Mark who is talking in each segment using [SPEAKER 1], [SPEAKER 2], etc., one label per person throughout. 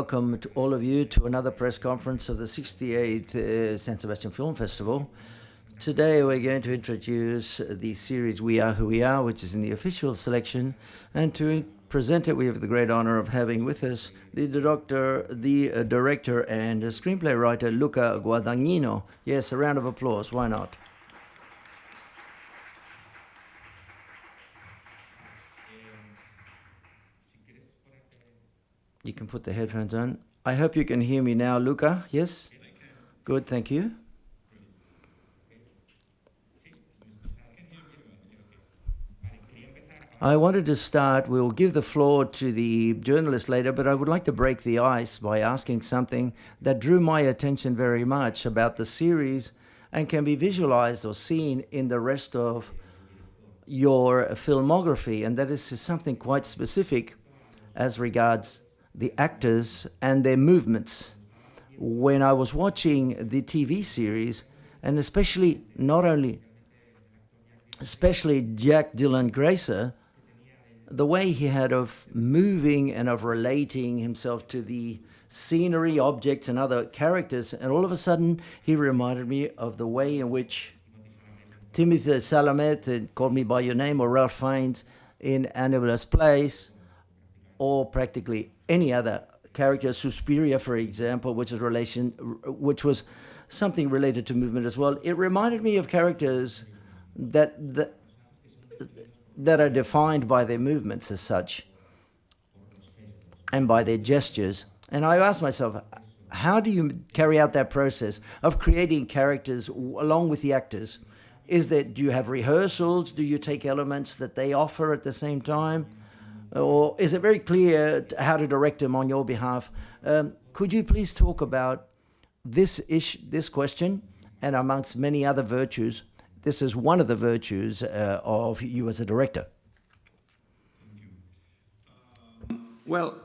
[SPEAKER 1] welcome to all of you to another press conference of the 68th San Sebastian Film Festival. Today we're going to introduce the series We Are Who We Are, which is in the official selection, and to present it we have the great honor of having with us the director and screenplay writer Luca Guadagnino. Yes, a round of applause, why not? You can put the headphones on. I hope you can hear me now, Luca. Yes? Good, thank you. I wanted to start, we'll give the floor to the journalist later, but I would like to break the ice by asking something that drew my attention very much about the series and can be visualized or seen in the rest of your filmography, and that is something quite specific as regards the actors and their movements. When I was watching the TV series, and especially Jack Dylan Grazer, the way he had of moving and of relating himself to the scenery, objects, and other characters, and all of a sudden he reminded me of the way in which Timothée Chalamet in Call Me By Your Name, or Ralph Fiennes in Annibal's Place, or practically any other character, Suspiria, for example, which was something related to movement as well. It reminded me of characters that are defined by their movements as such, and by their gestures. And I asked myself, how do you carry out that process of creating characters along with the actors? Do you have rehearsals? Do you take elements that they offer at the same time? Or is it very clear how to direct them on your behalf? Could you please talk about this question, and amongst many other virtues, this is one of the virtues of you as a director?
[SPEAKER 2] Well,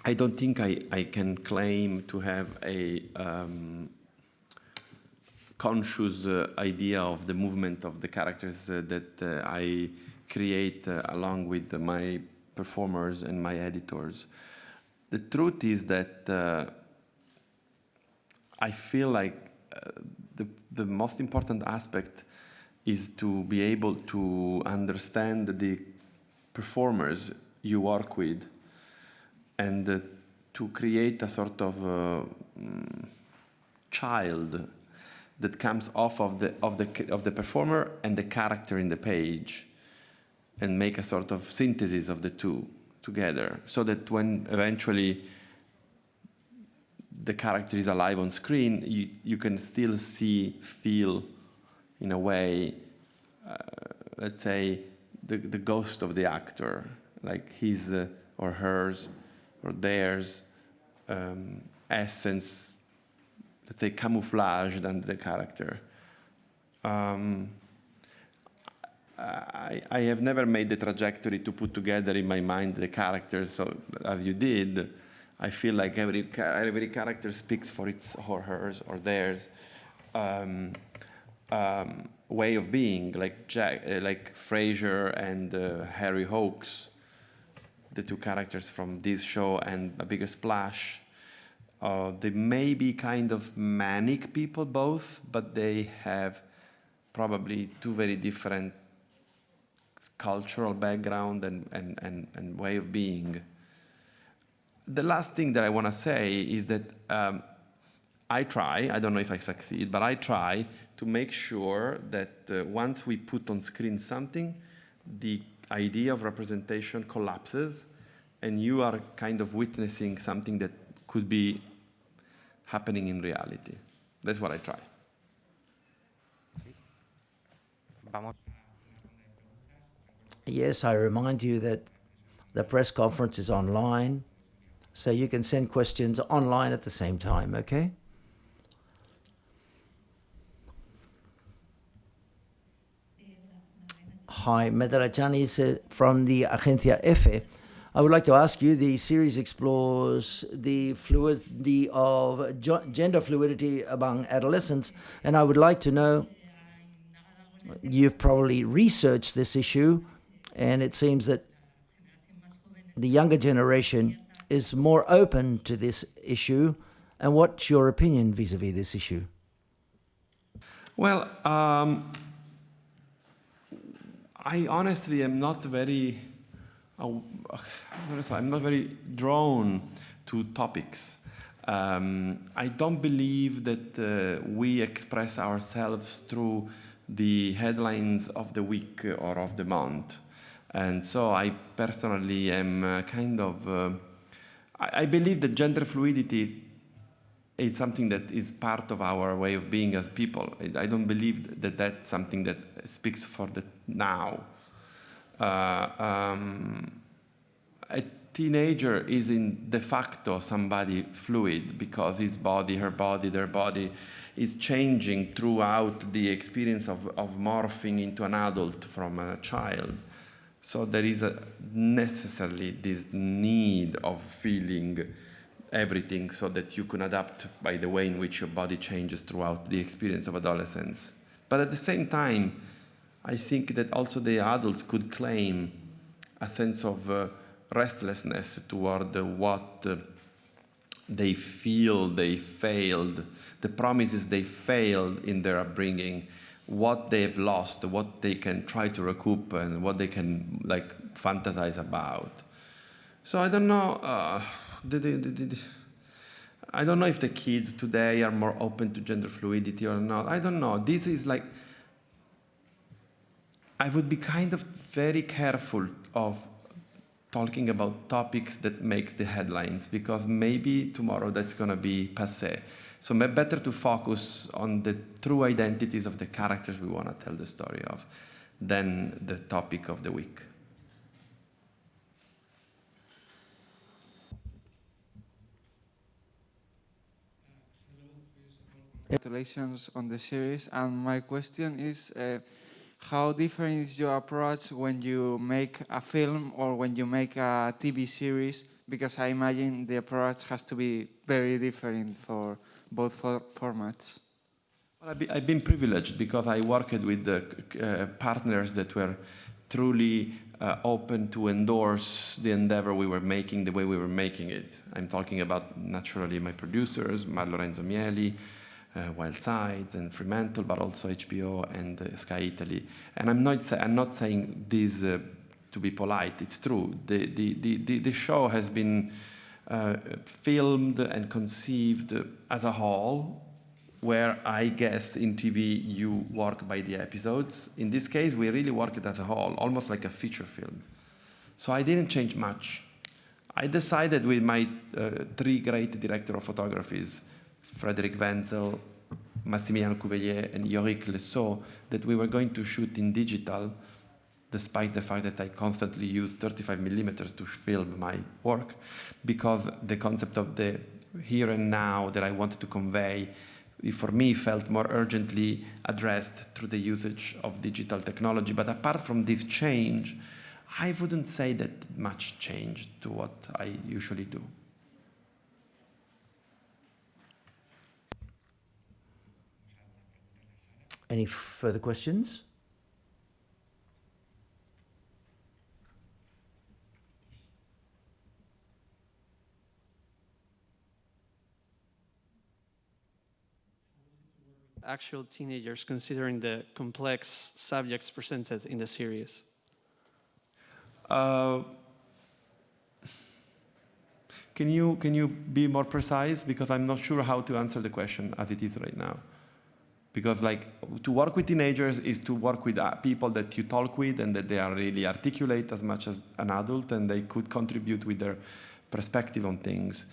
[SPEAKER 2] I don't think I can claim to have a conscious idea of the movement of the characters that I create along with my performers and my editors. The truth is that I feel like the most important aspect is to be able to understand the performers you work with, and to create a sort of child that comes off of the performer and the character in the page, and make a sort of synthesis of the two together, so that when eventually the character is alive on screen, you can still feel, in a way, let's say, the ghost of the actor, like his or hers or theirs essence, let's say, camouflaged under the character. I have never made the trajectory to put together in my mind the characters, so as you did. I feel like every character speaks for its or hers or theirs way of being, like Fraser and Harry Hawks, the two characters from this show and A Bigger Splash. They may be kind of manic people both, but they have probably two very different cultural background and way of being. The last thing that I want to say is that I don't know if I succeed, but I try to make sure that once we put on screen something, the idea of representation collapses, and you are kind of witnessing something that could be happening in reality. That's what I try.
[SPEAKER 1] Yes, I remind you that the press conference is online, so you can send questions online at the same time, okay? Hi, Medrachani is from the Agencia EFE. I would like to ask you, the series explores the fluidity of gender fluidity among adolescents, and I would like to know, you've probably researched this issue, and it seems that the younger generation is more open to this issue, and what's your opinion vis-a-vis this issue?
[SPEAKER 2] Well, I honestly am not very, I'm not very drawn to topics. I don't believe that we express ourselves through the headlines of the week or of the month. And so I personally am kind of, I believe that gender fluidity is something that is part of our way of being as people. I don't believe that that's something that speaks for the now. A teenager is in de facto somebody fluid because his body, her body, their body is changing throughout the experience of morphing into an adult from a child. So there is necessarily this need of feeling everything so that you can adapt by the way in which your body changes throughout the experience of adolescence. But at the same time, I think that also the adults could claim a sense of restlessness toward what they feel they failed, the promises they failed in their upbringing, what they've lost, what they can try to recoup, and what they can fantasize about. So I don't know. I don't know if the kids today are more open to gender fluidity or not. I don't know. This is I would be kind of very careful of talking about topics that makes the headlines, because maybe tomorrow that's going to be passé. So better to focus on the true identities of the characters we want to tell the story of than the topic of the week.
[SPEAKER 3] Congratulations on the series, and my question is how different is your approach when you make a film or when you make a TV series? Because I imagine the approach has to be very different for both formats.
[SPEAKER 2] Well, I've been privileged because I worked with the partners that were truly open to endorse the endeavor we were making the way we were making it. I'm talking about, naturally, my producers, Mar Lorenzo Mieli, Wild Sides and Fremantle, but also HBO and Sky Italy. And I'm not saying this to be polite. It's true. The show has been filmed and conceived as a whole, where I guess in TV you work by the episodes. In this case, we really work it as a whole, almost like a feature film. So I didn't change much. I decided with my three great director of photographies, Frédéric Wenzel, Massimiliano Cuvelier, and Yorick Lesseau, that we were going to shoot in digital, despite the fact that I constantly use 35 millimeters to film my work, because the concept of the here and now that I wanted to convey, for me, felt more urgently addressed through the usage of digital technology. But apart from this change, I wouldn't say that much changed to what I usually do.
[SPEAKER 1] Any further questions?
[SPEAKER 4] Actual teenagers, considering the complex subjects presented in the series?
[SPEAKER 2] Can you be more precise? Because I'm not sure how to answer the question as it is right now. Because to work with teenagers is to work with people that you talk with and that they are really articulate as much as an adult, and they could contribute with their perspective on things.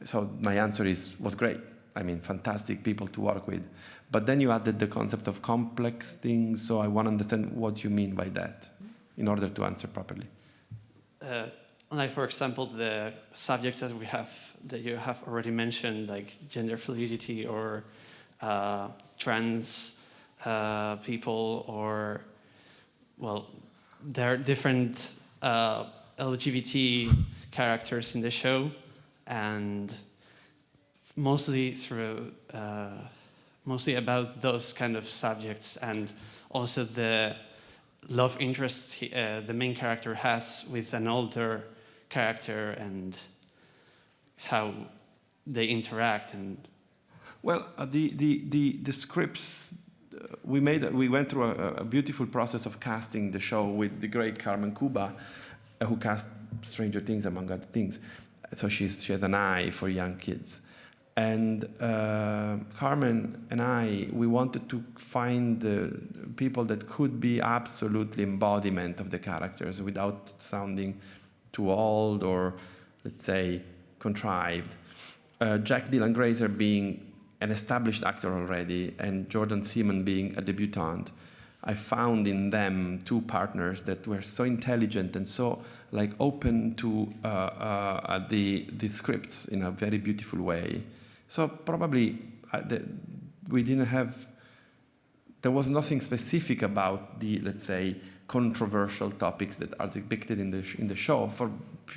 [SPEAKER 2] So my answer was great. I mean, fantastic people to work with. But then you added the concept of complex things, so I want to understand what you mean by that in order to answer properly.
[SPEAKER 4] For example, the subjects that you have already mentioned, like gender fluidity or trans people, or, well, there are different LGBT characters in the show, and mostly about those kind of subjects, and also the love interest the main character has with an older character, and how they interact and.
[SPEAKER 2] Well, the scripts we went through a beautiful process of casting the show with the great Carmen Cuba, who cast Stranger Things among other things. So she has an eye for young kids, and Carmen and we wanted to find people that could be absolutely embodiment of the characters without sounding too old or, let's say, contrived. Jack Dylan Grazer being an established actor already, and Jordan Seaman being a debutant, I found in them two partners that were so intelligent and so open to the scripts in a very beautiful way. So probably we didn't have. There was nothing specific about the, let's say, controversial topics that are depicted in the show for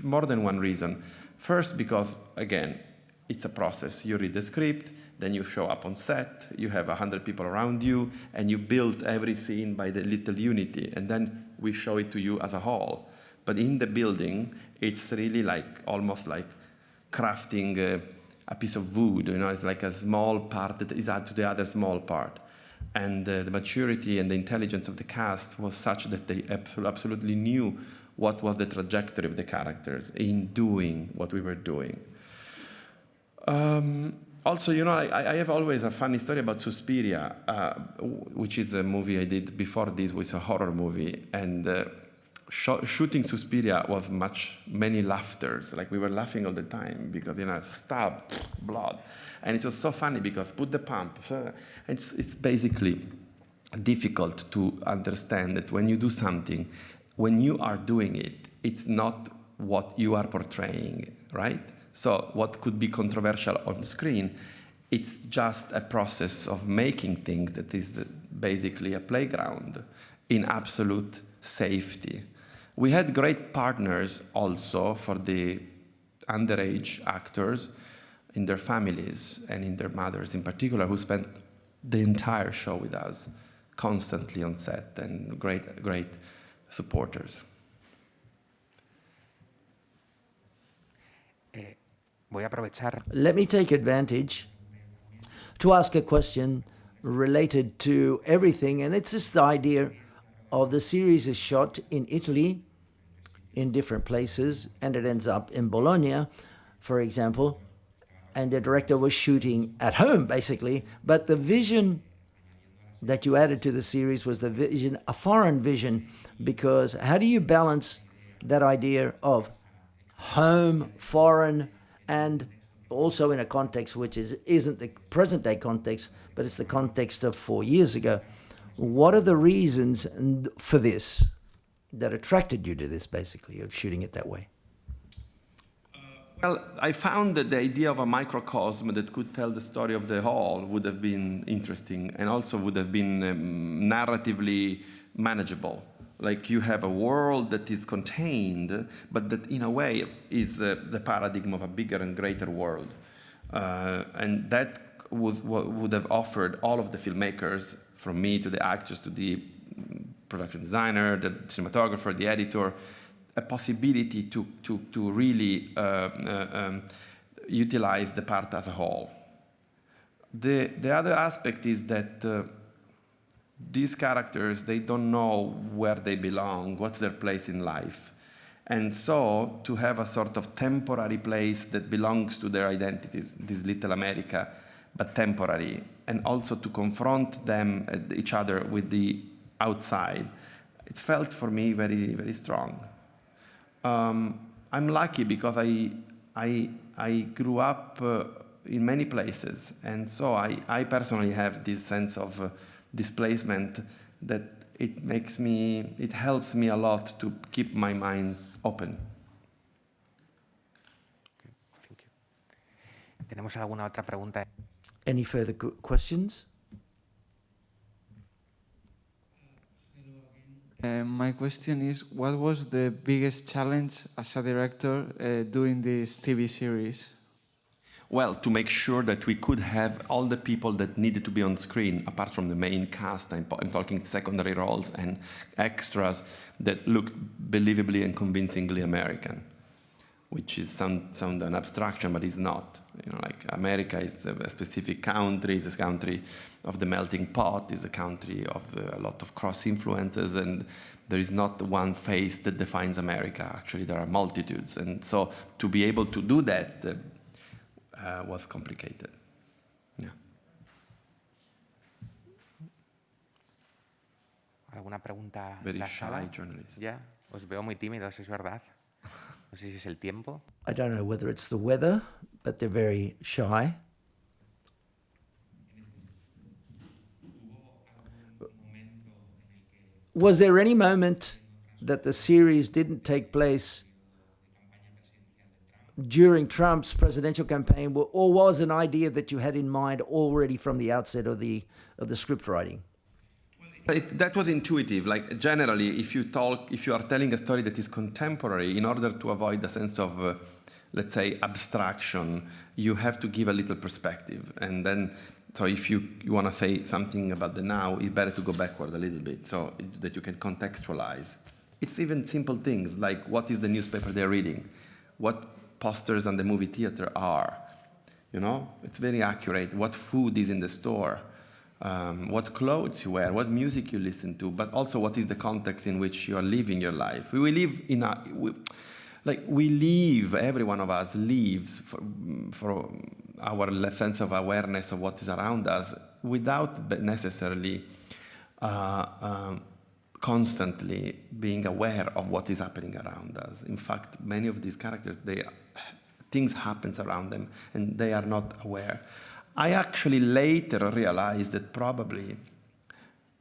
[SPEAKER 2] more than one reason. First, because again, it's a process. You read the script, then you show up on set, you have 100 people around you, and you build every scene by the little unity, and then we show it to you as a whole. But in the building, it's really almost like crafting a piece of wood, it's like a small part that is added to the other small part. And the maturity and the intelligence of the cast was such that they absolutely knew what was the trajectory of the characters in doing what we were doing. Also, I have always a funny story about Suspiria, which is a movie I did before this, was a horror movie. And shooting Suspiria was many laughters. We were laughing all the time because, stab, blood. And it was so funny because put the pump. It's basically difficult to understand that when you do something, when you are doing it, it's not what you are portraying, right? So what could be controversial on screen, it's just a process of making things that is basically a playground in absolute safety. We had great partners also for the underage actors in their families and in their mothers in particular, who spent the entire show with us, constantly on set, and great supporters.
[SPEAKER 1] Let me take advantage to ask a question related to everything, and it's just the idea of the series is shot in Italy, in different places, and it ends up in Bologna, for example, and the director was shooting at home, basically, but the vision that you added to the series was a foreign vision, because how do you balance that idea of home, foreign, and also in a context which isn't the present-day context, but it's the context of 4 years ago? What are the reasons for this that attracted you to this, basically, of shooting it that way?
[SPEAKER 2] Well, I found that the idea of a microcosm that could tell the story of the whole would have been interesting, and also would have been narratively manageable. You have a world that is contained, but that in a way is the paradigm of a bigger and greater world. And that would have offered all of the filmmakers, from me to the actors to the production designer, the cinematographer, the editor, a possibility to really utilize the part as a whole. The other aspect is that these characters, they don't know where they belong, what's their place in life. And so to have a sort of temporary place that belongs to their identities, this little America, but temporary, and also to confront them, each other, with the outside, it felt for me very, very strong. I'm lucky because I grew up in many places, and so I personally have this sense of displacement that it helps me a lot to keep my mind open.
[SPEAKER 5] Okay, thank you. ¿Tenemos alguna otra pregunta?
[SPEAKER 1] Any further questions?
[SPEAKER 3] My question is, what was the biggest challenge as a director doing this TV series?
[SPEAKER 2] Well, to make sure that we could have all the people that needed to be on screen, apart from the main cast, I'm talking secondary roles and extras, that looked believably and convincingly American. which is sound an abstraction, but it's not. You know, like America is a specific country. It's a country of the melting pot. It's a country of a lot of cross influences, and there is not one face that defines America. Actually, there are multitudes, and so to be able to do that was complicated. Yeah.
[SPEAKER 5] ¿Alguna pregunta?
[SPEAKER 2] Very
[SPEAKER 5] la
[SPEAKER 2] shy
[SPEAKER 5] sala?
[SPEAKER 2] journalist.
[SPEAKER 5] Ya, os veo muy tímidos, es verdad. No sé si es el tiempo.
[SPEAKER 1] I don't know whether it's the weather, but they're very shy. Was there any moment that the series didn't take place during Trump's presidential campaign, or was an idea that you had in mind already from the outset of the script writing?
[SPEAKER 2] That was intuitive. Like generally, if you are telling a story that is contemporary, in order to avoid the sense of, let's say, abstraction, you have to give a little perspective. And then, so if you want to say something about the now, it's better to go backward a little bit so that you can contextualize. It's even simple things like what is the newspaper they're reading, what posters on the movie theater are. You know, it's very accurate. What food is in the store. What clothes you wear, what music you listen to, but also what is the context in which you are living your life. We live in every one of us lives for our sense of awareness of what is around us without necessarily constantly being aware of what is happening around us. In fact, many of these characters, things happen around them and they are not aware. I actually later realized that probably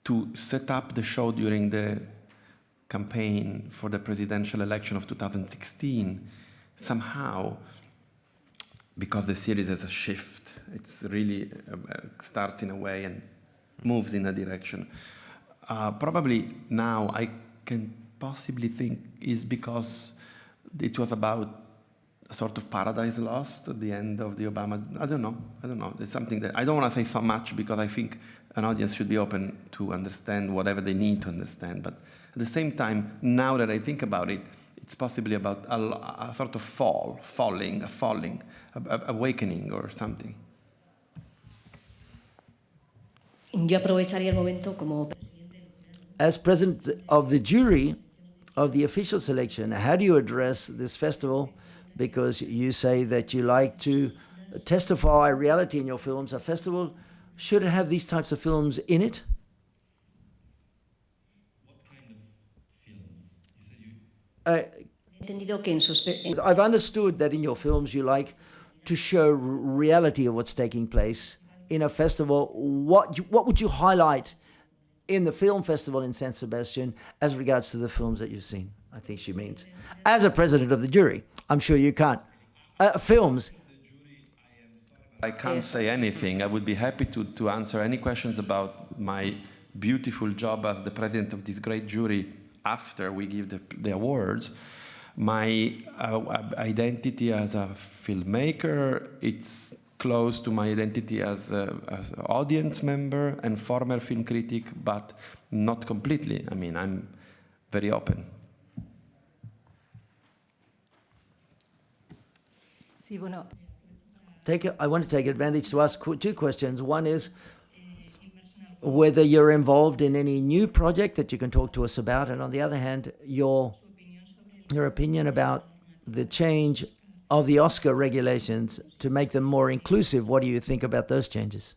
[SPEAKER 2] to set up the show during the campaign for the presidential election of 2016, somehow, because the series has a shift, it's really starts in a way and moves in a direction. Probably now I can possibly think is because it was about a sort of paradise lost at the end of the Obama. I don't know. It's something that I don't want to say so much because I think an audience should be open to understand whatever they need to understand. But at the same time, now that I think about it, it's possibly about a sort of falling, awakening or something.
[SPEAKER 6] Yo aprovecharía el momento como
[SPEAKER 1] As president of the jury of the official selection, how do you address this festival? Because you say that you like to testify reality in your films. A festival, should it have these types of films in it?
[SPEAKER 7] What kind of films? You said
[SPEAKER 6] entendido que en sus
[SPEAKER 1] I've understood that in your films you like to show reality of what's taking place in a festival. What would you highlight in the film festival in San Sebastian as regards to the films that you've seen? I think she means. As a president of the jury, I'm sure you can't. Films.
[SPEAKER 2] I can't say anything. I would be happy to answer any questions about my beautiful job as the president of this great jury after we give the awards. My identity as a filmmaker, it's close to my identity as an audience member and former film critic, but not completely. I mean, I'm very open.
[SPEAKER 6] Sí, bueno.
[SPEAKER 1] I want to take advantage to ask two questions. One is whether you're involved in any new project that you can talk to us about, and on the other hand, your opinion about the change of the Oscar regulations to make them more inclusive. What do you think about those changes?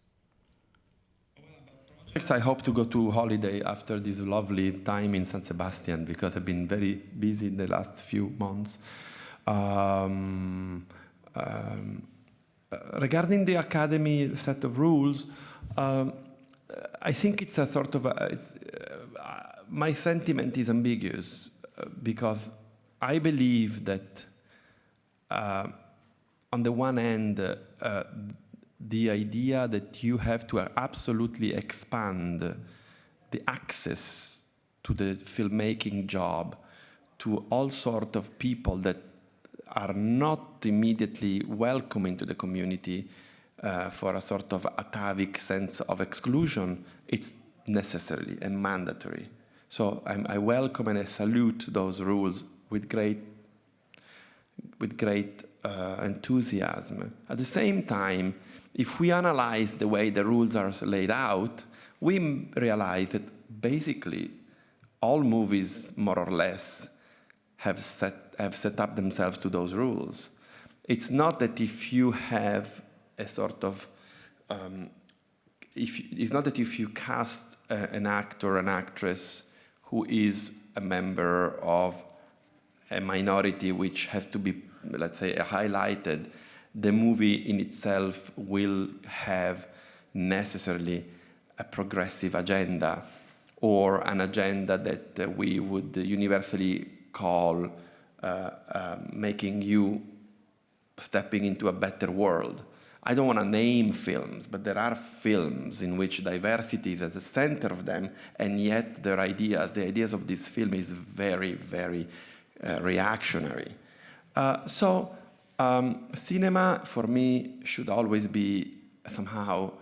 [SPEAKER 2] I hope to go to holiday after this lovely time in San Sebastian because I've been very busy in the last few months. Regarding the Academy set of rules, I think it's a sort of my sentiment is ambiguous because I believe that on the one hand, the idea that you have to absolutely expand the access to the filmmaking job to all sorts of people that are not immediately welcome into the community for a sort of atavic sense of exclusion, it's necessary and mandatory. So I welcome and I salute those rules with great with great enthusiasm. At the same time, if we analyze the way the rules are laid out, we realize that basically all movies, more or less, have set up themselves to those rules. It's not that if you have a sort of, it's not that if you cast an actor or an actress who is a member of a minority which has to be, let's say, highlighted, the movie in itself will have necessarily a progressive agenda or an agenda that we would universally call making you stepping into a better world. I don't want to name films, but there are films in which diversity is at the center of them, and yet the ideas of this film is very, very reactionary. Cinema, for me, should always be somehow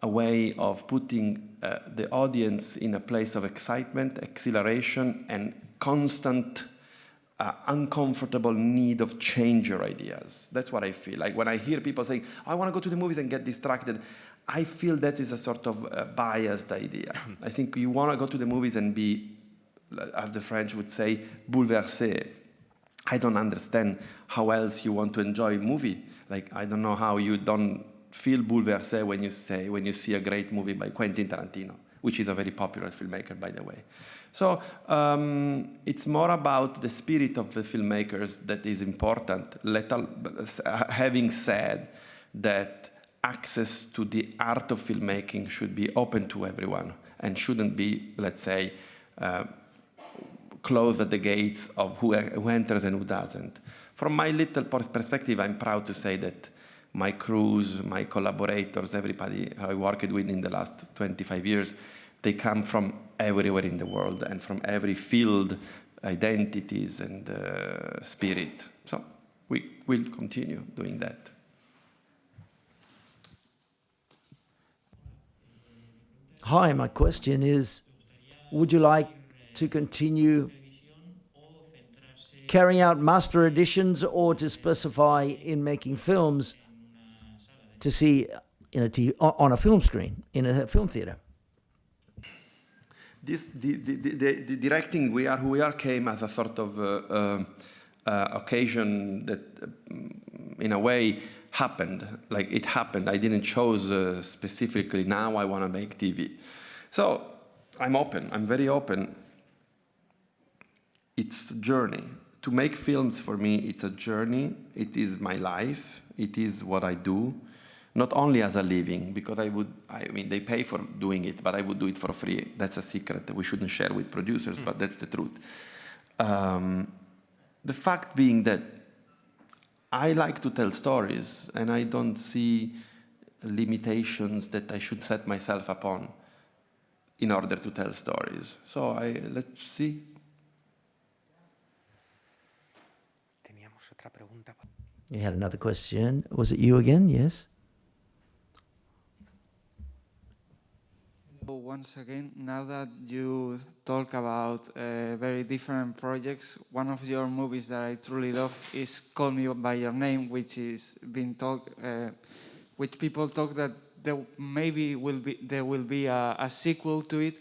[SPEAKER 2] a way of putting the audience in a place of excitement, exhilaration, and constant uncomfortable need of change your ideas. That's what I feel. Like when I hear people saying, I want to go to the movies and get distracted, I feel that is a sort of biased idea. I think you want to go to the movies and be, as the French would say, bouleversé. I don't understand how else you want to enjoy a movie. Like, I don't know how you don't feel bouleversé when you see a great movie by Quentin Tarantino, which is a very popular filmmaker, by the way. So it's more about the spirit of the filmmakers that is important. Having said that, access to the art of filmmaking should be open to everyone and shouldn't be, let's say, closed at the gates of who enters and who doesn't. From my little perspective, I'm proud to say that my crews, my collaborators, everybody I worked with in the last 25 years, they come from everywhere in the world and from every field, identities and spirit. So we will continue doing that.
[SPEAKER 1] Hi, my question is, would you like to continue carrying out master editions or to specify in making films to see on a film screen, in a film theater?
[SPEAKER 2] The directing We Are Who We Are came as a sort of occasion that, in a way, happened. Like, it happened. I didn't choose specifically, now I want to make TV. So I'm open. I'm very open. It's a journey. To make films, for me, it's a journey. It is my life. It is what I do. Not only as a living, because I mean, they pay for doing it, but I would do it for free. That's a secret that we shouldn't share with producers, but that's the truth. The fact being that I like to tell stories, and I don't see limitations that I should set myself upon in order to tell stories. So let's see.
[SPEAKER 5] Teníamos otra pregunta.
[SPEAKER 1] You had another question. Was it you again? Yes?
[SPEAKER 3] Once again, now that you talk about very different projects, one of your movies that I truly love is Call Me by Your Name, which is being talked, which people talk that there will be a sequel to it.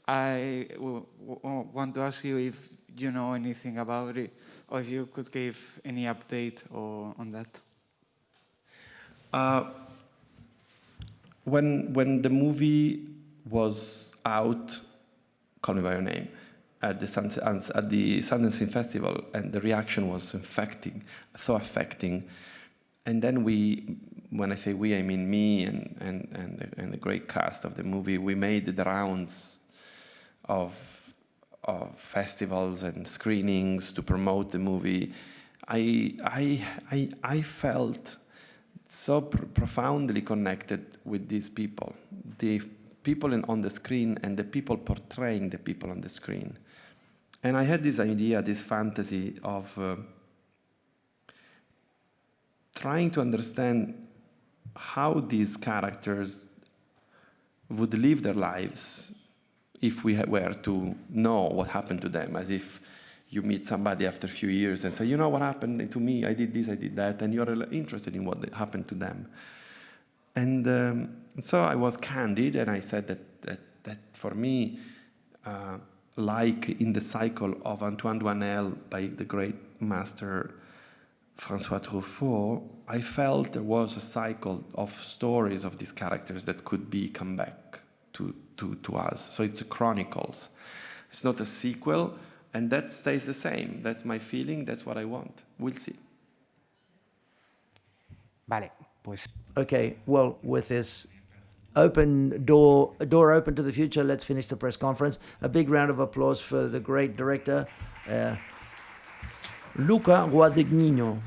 [SPEAKER 3] I want to ask you if you know anything about it, or if you could give any update on that.
[SPEAKER 2] When the movie was out, Call Me by Your Name, at the Sundance Film Festival, and the reaction was so affecting. And then when I say we, I mean me and the great cast of the movie, we made the rounds of festivals and screenings to promote the movie. I felt so profoundly connected with these people, the people on the screen and the people portraying the people on the screen. And I had this idea, this fantasy of trying to understand how these characters would live their lives if we were to know what happened to them, as if you meet somebody after a few years and say, you know what happened to me? I did this, I did that, and you're interested in what happened to them. And so I was candid, and I said that for me, like in the cycle of Antoine Douanel by the great master François Truffaut, I felt there was a cycle of stories of these characters that could be come back to us. So it's a chronicles. It's not a sequel, and that stays the same. That's my feeling, that's what I want. We'll see.
[SPEAKER 5] Vale, pues
[SPEAKER 1] Okay, well, with this open door open to the future, let's finish the press conference. A big round of applause for the great director, Luca Guadagnino.